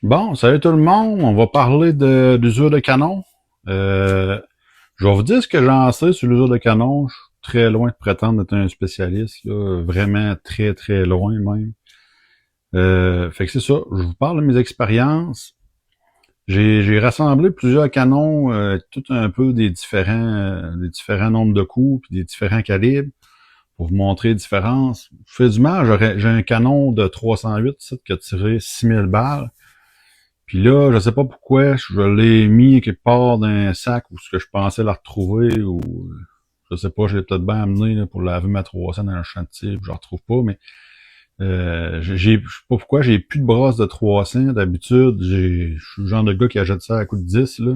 Bon, salut tout le monde, on va parler d'usure de canon. Euh, je vais vous dire ce que j'en sais sur l'usure de canon. Je suis très loin de prétendre être un spécialiste, là, vraiment très très loin même. Fait que c'est ça, je vous parle de mes expériences. J'ai rassemblé plusieurs canons, tout un peu des différents nombres de coups, puis des différents calibres, pour vous montrer les différences. Je fais du mal, j'ai un canon de 308 ici, qui a tiré 6000 balles. Puis là, je sais pas pourquoi, je l'ai mis quelque part dans un sac où ce que je pensais la retrouver, ou je sais pas, je l'ai peut-être bien amené là, pour laver ma 300 dans le chantier, puis je la retrouve pas, mais je sais pas pourquoi, j'ai plus de brosse de 300. D'habitude, je suis le genre de gars qui achète ça à coup de 10, là.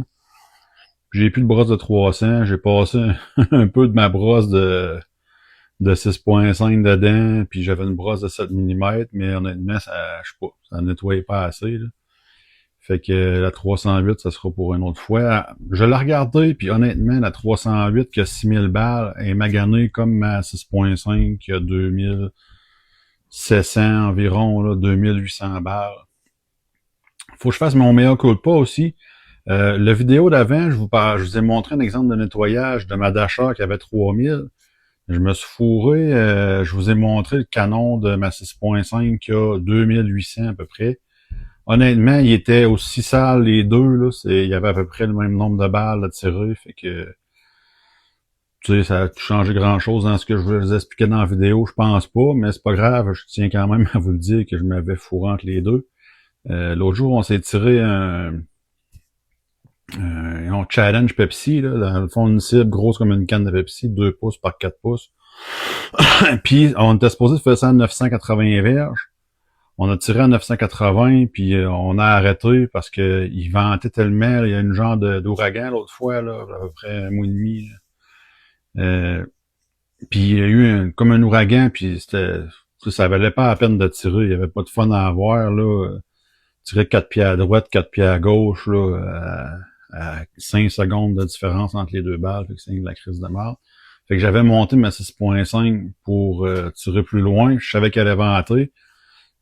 J'ai plus de brosse de 300, j'ai passé un peu de ma brosse de 6.5 dedans, puis j'avais une brosse de 7 mm, mais honnêtement, ça, je sais pas, ça nettoyait pas assez, là. Fait que la 308, ça sera pour une autre fois. Je l'ai regardé, puis honnêtement, la 308 qui a 6000 balles est maganée comme ma 6.5 qui a 2700 environ, là, 2800 balles. Faut que je fasse mon meilleur coup de pas aussi. La vidéo d'avant, je vous ai montré un exemple de nettoyage de ma Dasher qui avait 3000. Je me suis fourré, je vous ai montré le canon de ma 6.5 qui a 2800 à peu près. Honnêtement, ils étaient aussi sales les deux, là. Il y avait à peu près le même nombre de balles à tirer, fait que, tu sais, ça a changé grand chose dans ce que je vais vous expliquer dans la vidéo, je pense pas, mais c'est pas grave, je tiens quand même à vous le dire que je m'avais fourré entre les deux. L'autre jour, on s'est tiré un challenge Pepsi, là, dans le fond, une cible grosse comme une canne de Pepsi, 2 pouces par 4 pouces. Puis, on était supposé faire ça à 980 verges. On a tiré à 980, puis on a arrêté parce que il ventait tellement. Il y a une genre d'ouragan l'autre fois, là, à peu près un mois et demi. Puis il y a eu comme un ouragan, puis ça valait pas la peine de tirer. Il y avait pas de fun à avoir, là. Tirer 4 pieds à droite, 4 pieds à gauche, là, à 5 secondes de différence entre les deux balles, fait que c'est de la crise de mort. Fait que j'avais monté ma 6.5 pour tirer plus loin. Je savais qu'elle allait venter.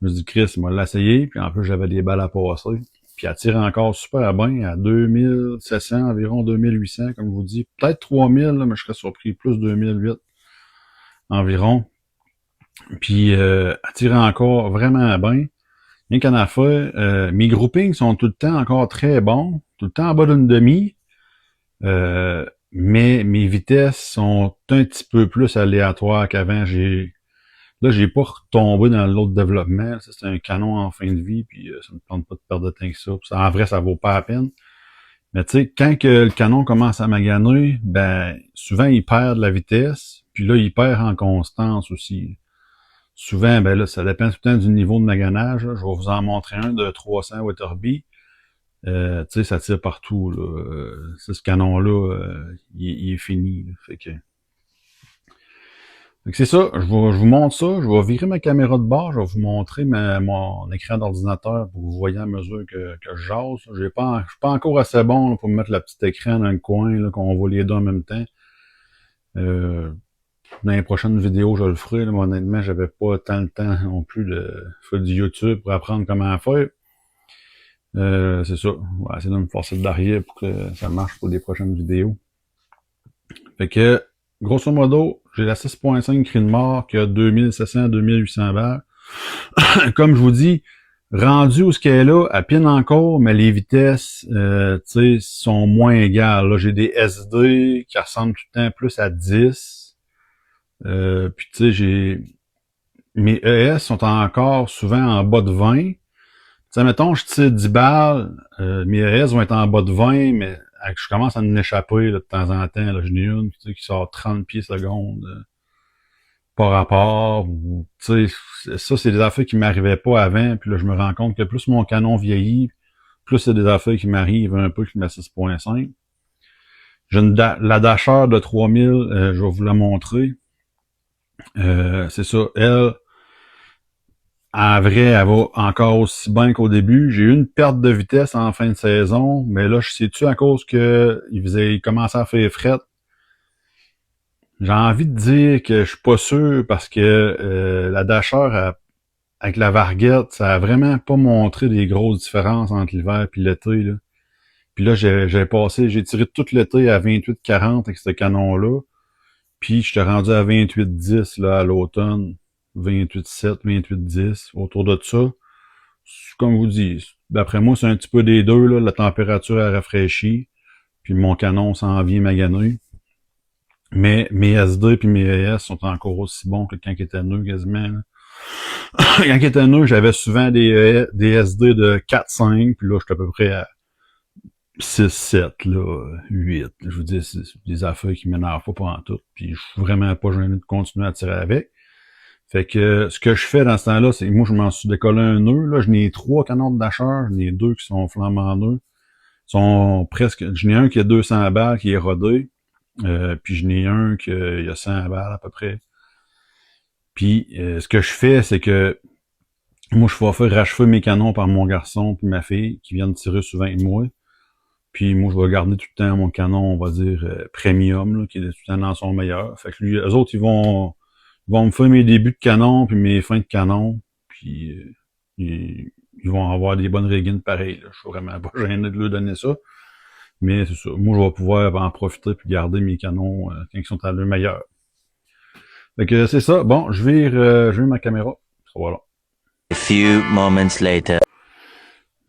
Je me suis dit, Chris, il m'a l'essayé, puis en plus, j'avais des balles à passer. Puis elle tire encore super bien, à 2700, environ 2800, comme je vous dis. Peut-être 3000, là, mais je serais surpris, plus 2008 environ. Puis elle tire encore vraiment bien. Rien qu'en affaire, mes groupings sont tout le temps encore très bons, tout le temps en bas d'une demi, mais mes vitesses sont un petit peu plus aléatoires qu'avant. J'ai pas retombé dans l'autre développement. Ça, c'est un canon en fin de vie, puis ça me tente pas de perdre de temps que ça. Puis en vrai, ça vaut pas la peine. Mais tu sais, quand que le canon commence à maganer, ben souvent il perd de la vitesse, puis là, il perd en constance aussi. Souvent, ben là, ça dépend tout le temps du niveau de maganage, là. Je vais vous en montrer un de 300 Weatherby. Tu sais, ça tire partout, là. Ce canon-là, il est fini, là. Fait que c'est ça, je vous montre ça, je vais virer ma caméra de bord, je vais vous montrer mon écran d'ordinateur pour que vous voyez à mesure que je jase. Je suis pas encore assez bon là, pour me mettre le petit écran dans le coin, là, qu'on voit les deux en même temps. Euh, dans les prochaines vidéos, je le ferai, là, mais honnêtement, j'avais pas tant le temps non plus de faire du YouTube pour apprendre comment faire. C'est ça, on va essayer de me forcer de derrière pour que ça marche pour les prochaines vidéos. Fait que, grosso modo, j'ai la 6.5 cri de mort qui a 2700-2800 balles. Comme je vous dis, rendu où ce qu'elle est là, elle pine encore, mais les vitesses, tu sais, sont moins égales. Là, j'ai des SD qui ressemblent tout le temps plus à 10. Puis tu sais, mes ES sont encore souvent en bas de 20. Tu sais, mettons, je tire 10 balles, mes ES vont être en bas de 20, mais je commence à me échapper là, de temps en temps. Là, j'en ai une qui sort 30 pieds secondes. Par rapport, ou, tu sais, ça, c'est des affaires qui m'arrivaient pas avant, puis là, je me rends compte que plus mon canon vieillit, plus c'est des affaires qui m'arrivent un peu que ma 6.5. J'ai la Dasher de 3000, je vais vous la montrer. C'est ça, elle, en vrai, elle va encore aussi bien qu'au début. J'ai eu une perte de vitesse en fin de saison, mais là, je sais-tu à cause que il commençait à faire fret. J'ai envie de dire que je suis pas sûr parce que la Dasher, avec la varguette, ça a vraiment pas montré des grosses différences entre l'hiver et l'été, là. Puis là, j'ai tiré tout l'été à 28-40 avec ce canon-là. Puis j'étais rendu à 28-10 là, à l'automne. 28-7, 28-10, autour de ça. Comme vous dites, d'après moi, c'est un petit peu des deux, là. La température a rafraîchi. Puis mon canon s'en vient magané. Mais mes SD puis mes ES sont encore aussi bons que quand ils étaient neufs quasiment, là. Quand ils étaient neufs, j'avais souvent des SD de 4-5, puis là, j'étais à peu près à 6-7, là, 8. Je vous dis, c'est des affaires qui m'énervent pas en tout. Puis je suis vraiment pas gêné de continuer à tirer avec. Fait que ce que je fais dans ce temps-là, c'est que moi, je m'en suis décollé un nœud. Là, je n'ai 3 canons de Dasher, j'en ai 2 qui sont flambant nœuds. Sont presque. J'en ai un qui a 200 balles, qui est rodé. Puis j'en ai un qui a 100 balles à peu près. Puis ce que je fais, c'est que moi, je vais faire rachever mes canons par mon garçon puis ma fille, qui viennent tirer souvent avec moi. Puis moi, je vais garder tout le temps mon canon, on va dire, premium, là, qui est tout le temps dans son meilleur. Fait que lui, eux autres, ils vont me faire mes débuts de canon, puis mes fins de canon. Puis ils vont avoir des bonnes régines pareilles. Là. Je suis vraiment pas gêné de leur donner ça. Mais c'est ça. Moi, je vais pouvoir en profiter puis garder mes canons quand ils sont à leur meilleur. Fait que c'est ça. Bon, je vire ma caméra. Voilà. A few moments later.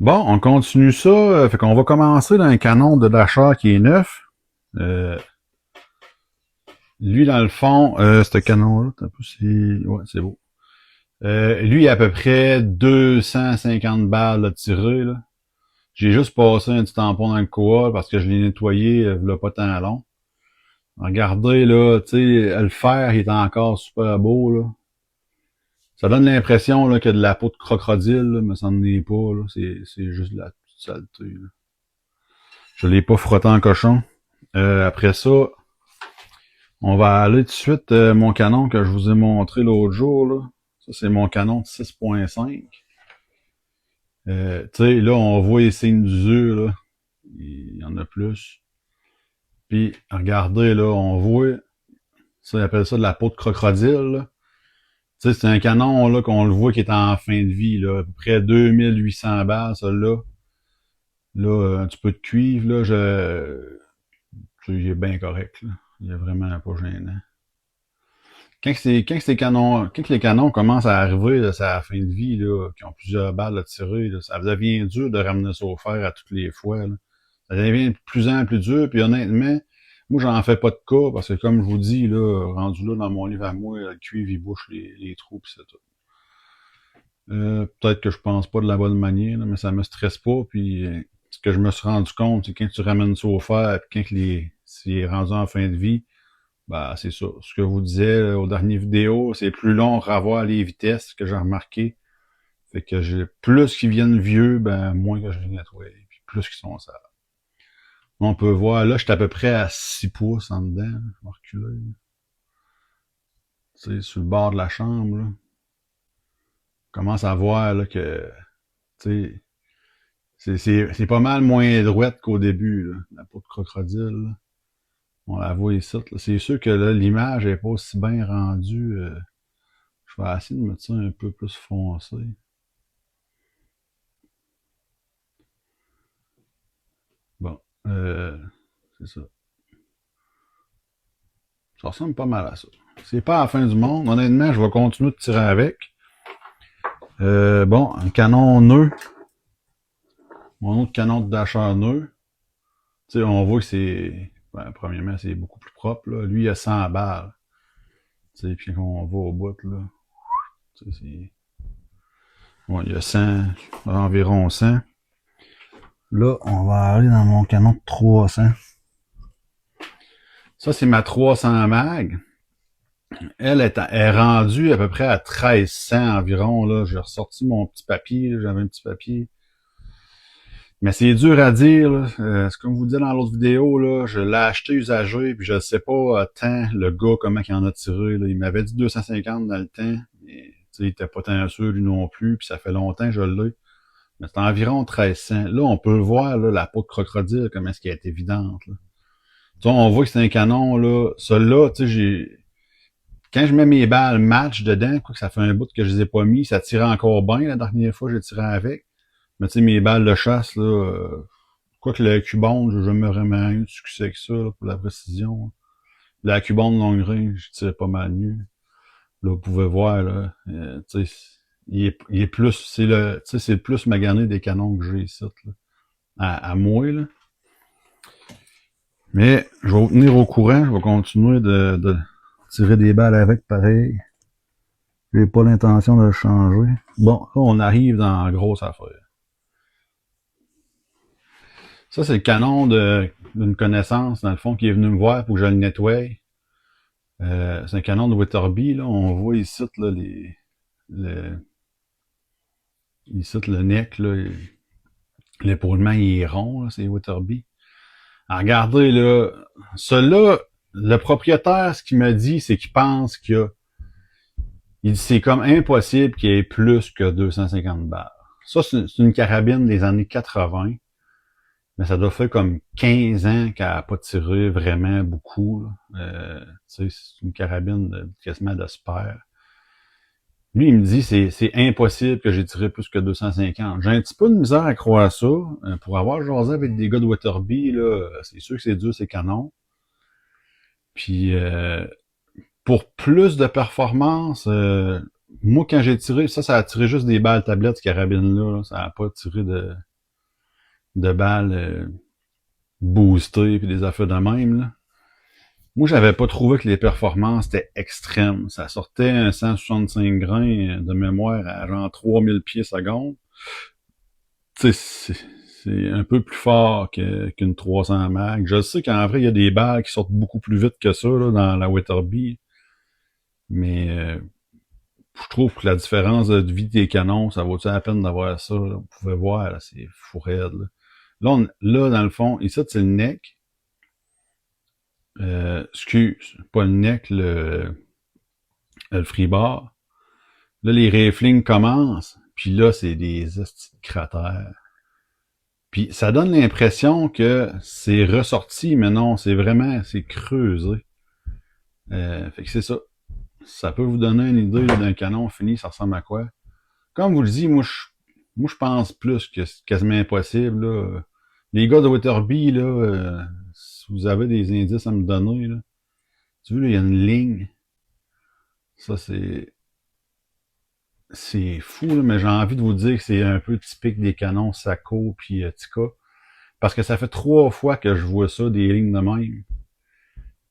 Bon, on continue ça. Fait qu'on va commencer dans un canon de Dasher qui est neuf. Lui, dans le fond, ce canon-là, c'est beau. Lui, il a à peu près 250 balles à tirer, là. J'ai juste passé un petit tampon dans le coal parce que je l'ai nettoyé, il y a pas tant long. Regardez, là, tu sais, le fer, il est encore super beau, là. Ça donne l'impression, là, qu'il y a de la peau de crocodile, là, mais ça n'en est pas, là. C'est juste de la petite saleté, là. Je l'ai pas frotté en cochon. Après ça, on va aller tout de suite, mon canon que je vous ai montré l'autre jour, là. Ça, c'est mon canon de 6.5. Tu sais, là, on voit les signes d'usure, là. Il y en a plus. Puis, regardez, là, on voit, ça, ils appellent ça de la peau de crocodile, là. Tu sais, c'est un canon, là, qu'on le voit qui est en fin de vie, là. À peu près 2800 balles, celui-là. Là, un petit peu de cuivre, là, tu sais, il est bien correct, là. Il est vraiment pas gênant. Quand les canons commencent à arriver, là, c'est à la fin de vie, là, qui ont plusieurs balles à tirer, là, ça devient dur de ramener ça au fer à toutes les fois, là. Ça devient de plus en plus dur, puis honnêtement, moi, j'en fais pas de cas, parce que comme je vous dis, là, rendu là dans mon livre à moi, le cuivre, il bouche les trous, pis c'est tout. Peut-être que je pense pas de la bonne manière, là, mais ça me stresse pas, puis ce que je me suis rendu compte, c'est quand tu ramènes ça au fer, puis quand c'est rendu en fin de vie, bah, c'est ça. Ce que je vous disais aux dernières vidéos, c'est plus long à revoir les vitesses que j'ai remarqué. Fait que plus qu'ils viennent vieux, ben moins que je les nettoie. Puis plus qu'ils sont sales. On peut voir, là, j'étais à peu près à 6 pouces en dedans. Je vais reculer. Tu sais, sur le bord de la chambre, là. On commence à voir là que tu sais, c'est pas mal moins droite qu'au début, là, la peau de crocodile. Là. On la voit ici. C'est sûr que là, l'image est pas aussi bien rendue. Je vais essayer de mettre ça un peu plus foncé. Bon, c'est ça. Ça ressemble pas mal à ça. C'est pas la fin du monde. Honnêtement, je vais continuer de tirer avec. Bon, un canon nœud. Mon autre canon de Dasher nœud. Tu sais, on voit que c'est... Ben, premièrement, c'est beaucoup plus propre. Là. Lui, il a 100 balles. Tu sais, puis quand on va au bout, là... Tu sais, c'est... Bon, il y a 100, environ 100. Là, on va aller dans mon canon de 300. Ça, c'est ma 300 mag. Elle est rendue à peu près à 1300 environ. Là. J'ai ressorti mon petit papier. J'avais un petit papier. Mais c'est dur à dire. Là. C'est comme je vous disais dans l'autre vidéo, là, je l'ai acheté usagé, puis je sais pas tant le gars comment il en a tiré. Là. Il m'avait dit 250 dans le temps. Mais, il était pas tant sûr lui non plus, puis ça fait longtemps que je l'ai. Mais c'est environ 1300. Là, on peut voir là, la peau de crocodile, comment est-ce qu'elle est évidente. Là. On voit que c'est un canon, là. Celui-là, tu sais, Quand je mets mes balles match dedans, quoi que ça fait un bout que je les ai pas mis, ça tirait encore bien la dernière fois que j'ai tiré avec. Mais tu sais, mes balles de chasse, là, quoique le Cubone, j'ai jamais vraiment eu de succès avec ça, là, pour la précision. La Cubone long range, je tirais pas mal mieux. Là, vous pouvez voir, là, tu sais, il est plus, tu sais, c'est le plus magané des canons que j'ai ici, là, à moi, là. Mais, je vais vous tenir au courant, je vais continuer de tirer des balles avec pareil. J'ai pas l'intention de le changer. Bon, là, on arrive dans la grosse affaire. Ça, c'est le canon d'une connaissance, dans le fond, qui est venu me voir pour que je le nettoie. C'est un canon de Wetherby, là. On voit ici, là, ici, le neck, là. L'épaulement, il est rond, là, c'est Wetherby. Alors, regardez, là. Celui-là, le propriétaire, ce qu'il m'a dit, c'est qu'il pense qu'il y a, il dit, c'est comme impossible qu'il y ait plus que 250 balles. Ça, c'est une carabine des années 80. Mais ça doit faire comme 15 ans qu'elle n'a pas tiré vraiment beaucoup. C'est une carabine quasiment de spare. Lui, il me dit c'est impossible que j'ai tiré plus que 250. J'ai un petit peu de misère à croire ça. Pour avoir jasé avec des gars de Wetherby, là, c'est sûr que c'est dur, c'est canon. Puis pour plus de performance, moi quand j'ai tiré, ça a tiré juste des balles tablettes, cette carabine-là. Là. Ça n'a pas tiré de balles boostées puis des affaires de même. Là. Moi, j'avais pas trouvé que les performances étaient extrêmes. Ça sortait un 165 grains de mémoire à genre 3000 pieds secondes. Tu sais, c'est un peu plus fort qu'une 300 mag. Je sais qu'en vrai, il y a des balles qui sortent beaucoup plus vite que ça là, dans la Wetherby. Mais je trouve que la différence de vie des canons, ça vaut-tu la peine d'avoir ça? Là? Vous pouvez voir, là, c'est fou raide. Là, dans le fond, ici, c'est le neck. Excuse, pas le neck, le freebar. Là, les riflings commencent, puis là, c'est des estis de cratères. Puis ça donne l'impression que c'est ressorti, mais non, c'est creusé. Fait que c'est ça. Ça peut vous donner une idée d'un canon fini, ça ressemble à quoi. Comme vous le dites, moi je pense plus que c'est quasiment impossible. Là. Les gars de Wetherby, là, si vous avez des indices à me donner, là, tu vois, là, il y a une ligne. Ça, c'est fou, là, mais j'ai envie de vous dire que c'est un peu typique des canons Sako puis Tika. Parce que ça fait 3 fois que je vois ça, des lignes de même.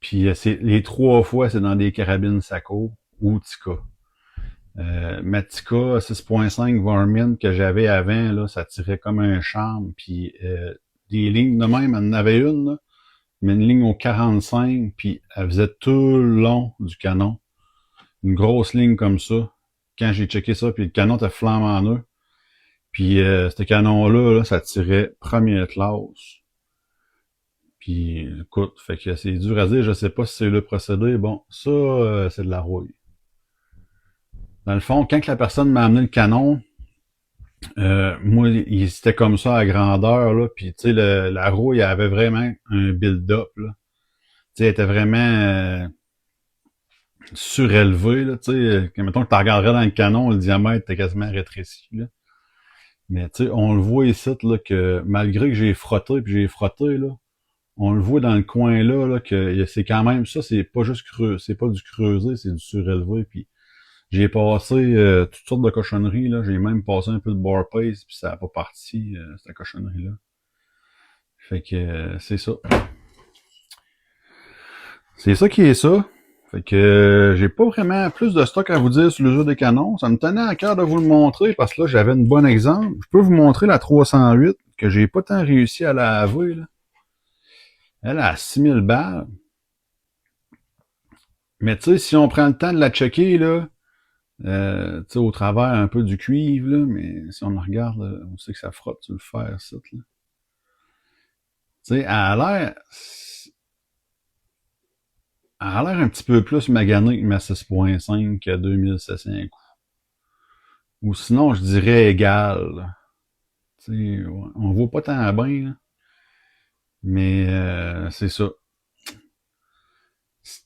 Puis les 3 fois, c'est dans des carabines Sako ou Tika. Ma Tika 6.5 Varmint que j'avais avant, là, ça tirait comme un charme. Puis des lignes de même, elle en avait une, là, mais une ligne au 45, puis elle faisait tout le long du canon. Une grosse ligne comme ça. Quand j'ai checké ça, puis le canon était flambant en eux. Puis ce canon-là, là, ça tirait première classe. Puis écoute, fait que c'est dur à dire, je sais pas si c'est le procédé. Bon, ça, c'est de la rouille. Dans le fond, quand la personne m'a amené le canon, moi, c'était comme ça à grandeur, là, puis tu sais, la rouille avait vraiment un build-up, là. Tu sais, elle était vraiment surélevée, là, tu sais, mettons que tu regarderais dans le canon, le diamètre était quasiment rétréci, là. Mais tu sais, on le voit ici, là, que malgré que j'ai frotté, là, on le voit dans le coin là que c'est quand même ça, c'est pas juste creux, c'est pas du creusé, c'est du surélevé. Puis j'ai passé toutes sortes de cochonneries là, j'ai même passé un peu de bar pace puis ça a pas parti cette cochonnerie là. Fait que c'est ça. C'est ça qui est ça. Fait que j'ai pas vraiment plus de stock à vous dire sur l'usure des canons. Ça me tenait à cœur de vous le montrer parce que là j'avais une bonne exemple. Je peux vous montrer la 308 que j'ai pas tant réussi à la laver là. Elle a 6000 balles. Mais tu sais, si on prend le temps de la checker, là, tu sais, au travers un peu du cuivre, là, mais si on la regarde, là, on sait que ça frotte sur le fer, ça, là. Tu sais, elle a l'air un petit peu plus maganée que ma 6.5 à 2700 coups. Ou sinon, je dirais égal. Tu sais, on voit pas tant bien, là. Mais c'est ça.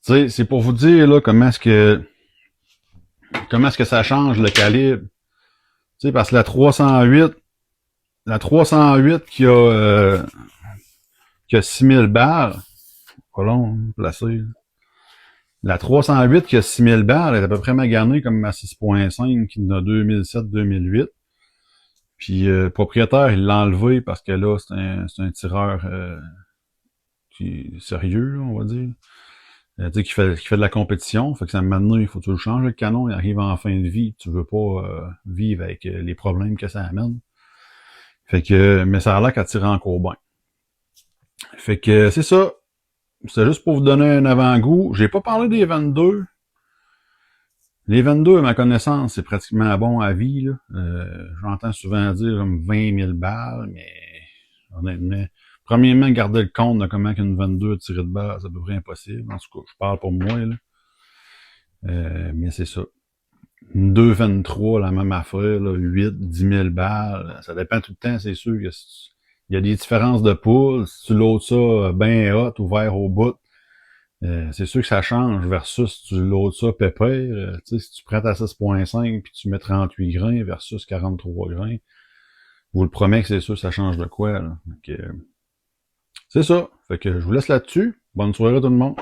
sais, c'est pour vous dire, là, comment est-ce que ça change le calibre. Tu sais, parce que la 308 qui a 6000 balles, pas long, placé. La 308 qui a 6000 balles, elle est à peu près maganée comme ma 6.5 qui en a 2007-2008. Puis le propriétaire, il l'a enlevé parce que là, c'est un tireur sérieux, là, on va dire. Tu sais, qui fait de la compétition. Fait que ça maintenant, il faut que tu le changes le canon, il arrive en fin de vie. Tu veux pas vivre avec les problèmes que ça amène. Fait que, mais ça a l'air qu'à tirer encore bien. Fait que c'est ça. C'est juste pour vous donner un avant-goût. J'ai pas parlé des 22. Les 22, à ma connaissance, c'est pratiquement bon à vie, là. J'entends souvent dire comme 20 000 balles, mais honnêtement, premièrement, garder le compte de comment qu'une 22 tirée de balle, c'est à peu près impossible. En tout cas, je parle pour moi, là. Mais c'est ça. Une 2,23, la même affaire, là, 8, 10 000 balles. Ça dépend tout le temps, c'est sûr. Il y a des différences de poules. Si tu loads ça bien hot, ouvert au bout, c'est sûr que ça change versus si tu loads ça pépère. Tu sais, si tu prêtes à 6.5 puis tu mets 38 grains versus 43 grains, je vous le promets que c'est sûr que ça change de quoi. Là. Donc, c'est ça. Fait que je vous laisse là-dessus. Bonne soirée tout le monde.